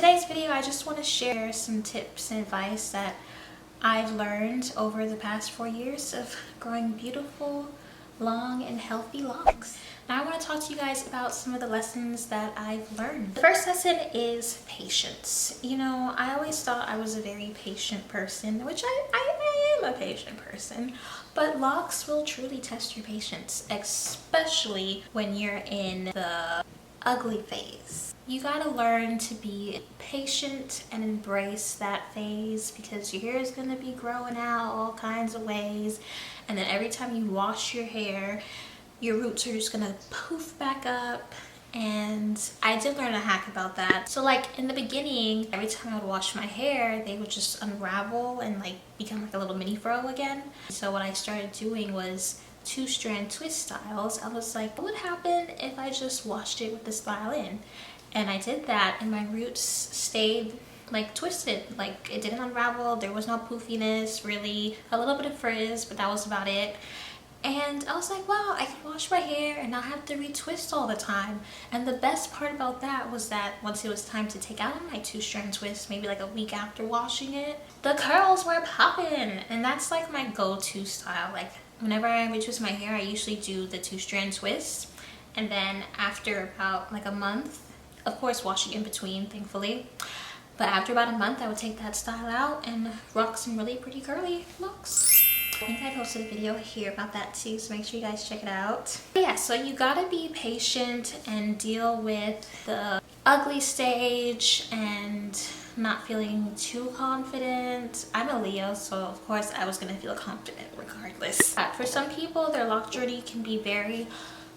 Today's video, I just want to share some tips and advice that I've learned over the past 4 years of growing beautiful, long, and healthy locks. Now I want to talk to you guys about some of the lessons that I've learned. The first lesson is patience. You know, I always thought I was a very patient person, which I am a patient person, but locks will truly test your patience, especially when you're in the ugly phase. You gotta learn to be patient and embrace that phase because your hair is gonna be growing out all kinds of ways, and then every time you wash your hair, your roots are just gonna poof back up. And I did learn a hack about that. So like in the beginning, every time I would wash my hair, they would just unravel and like become like a little mini fro again. So what I started doing was 2-strand twist styles. I was like, what would happen if I just washed it with the style in? And I did that and my roots stayed like twisted, like it didn't unravel. There was no poofiness, really a little bit of frizz, but that was about it. And I was like, wow, I can wash my hair and not have to retwist all the time. And the best part about that was that once it was time to take out my 2-strand twist, maybe like a week after washing it, the curls were popping. And that's like my go-to style. Like whenever I retwist my hair, I usually do the 2-strand twist. And then after about like a month, of course washing in between, thankfully. But after about a month, I would take that style out and rock some really pretty curly looks. I think I posted a video here about that too, so make sure you guys check it out. But yeah, so you gotta be patient and deal with the ugly stage and not feeling too confident. I'm a Leo, so of course I was gonna feel confident regardless. For some people, their lock journey can be very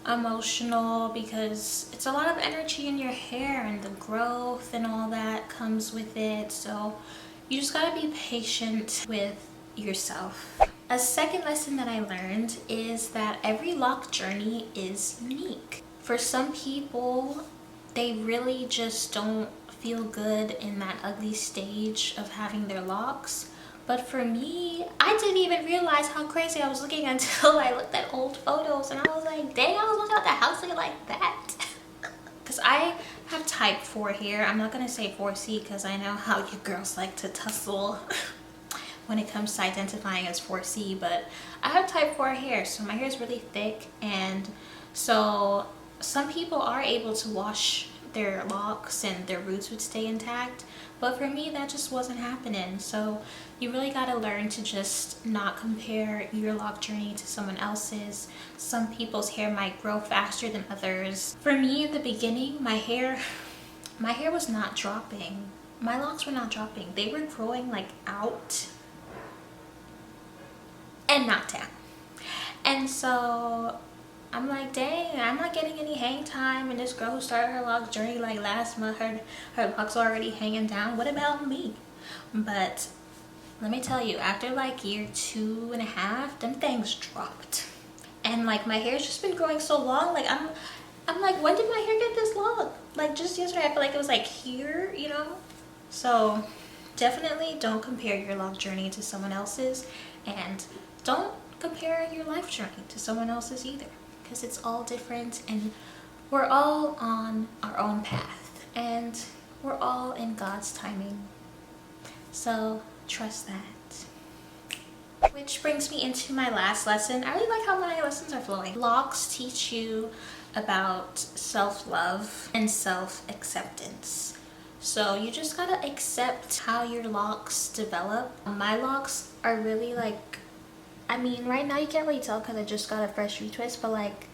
emotional because it's a lot of energy in your hair and the growth and all that comes with it. So you just gotta be patient with yourself. A second lesson that I learned is that every lock journey is unique. For some people, they really just don't feel good in that ugly stage of having their locks. But for me, I didn't even realize how crazy I was looking until I looked at old photos and I was like, dang, I was walking out the house looking like that. Because I have type 4 hair. I'm not going to say 4C because I know how you girls like to tussle when it comes to identifying as 4C, but I have type 4 hair, so my hair is really thick, and so some people are able to wash their locks and their roots would stay intact, but for me that just wasn't happening. So you really got to learn to just not compare your lock journey to someone else's. Some people's hair might grow faster than others. For me in the beginning, my hair was not dropping. My locks were not dropping. They were growing like out and not down. And so I'm like, dang, I'm not getting any hang time, and this girl who started her lock journey like last month, her locks are already hanging down. What about me? But let me tell you, after like year 2.5, them things dropped. And like my hair's just been growing so long, like I'm like, when did my hair get this long? Like just yesterday I feel like it was like here, you know? So definitely don't compare your lock journey to someone else's, and don't compare your life journey to someone else's either, because it's all different and we're all on our own path and we're all in God's timing. So trust that. Which brings me into my last lesson. I really like how my lessons are flowing. Locks teach you about self-love and self-acceptance. So you just gotta accept how your locks develop. My locks are really like, I mean, right now you can't really tell because I just got a fresh retwist, but like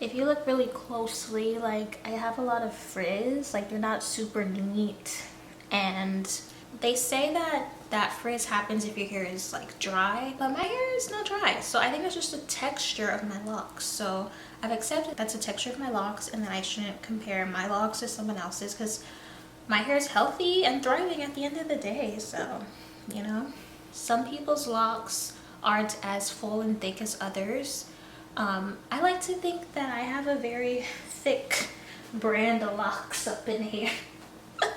if you look really closely, like I have a lot of frizz, like they're not super neat. And they say that frizz happens if your hair is like dry, but my hair is not dry. So I think it's just the texture of my locks. So I've accepted that's the texture of my locks, and that I shouldn't compare my locks to someone else's because my hair is healthy and thriving at the end of the day. So, you know, some people's locks aren't as full and thick as others. I like to think that I have a very thick brand of locks up in here. I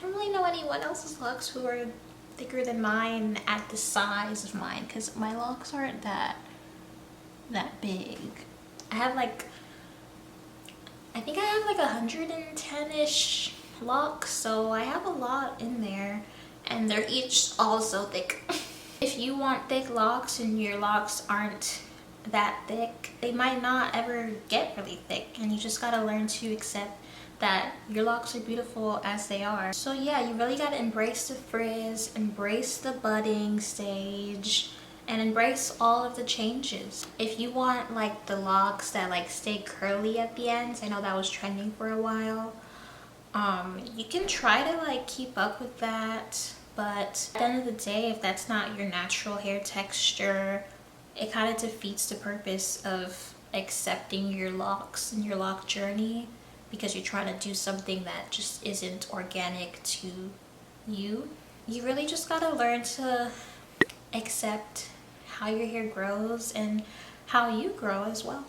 don't really know anyone else's locks who are thicker than mine at the size of mine, because my locks aren't that big. I have like, I think I have like 110-ish locks, so I have a lot in there, and they're each also thick. If you want thick locks and your locks aren't that thick, they might not ever get really thick, and you just gotta learn to accept that your locks are beautiful as they are. So yeah, you really gotta embrace the frizz, embrace the budding stage, and embrace all of the changes. If you want like the locks that like stay curly at the ends, I know that was trending for a while, you can try to like keep up with that, but at the end of the day, if that's not your natural hair texture, it kind of defeats the purpose of accepting your locks and your lock journey, because you're trying to do something that just isn't organic to you. You really just gotta learn to accept how your hair grows and how you grow as well.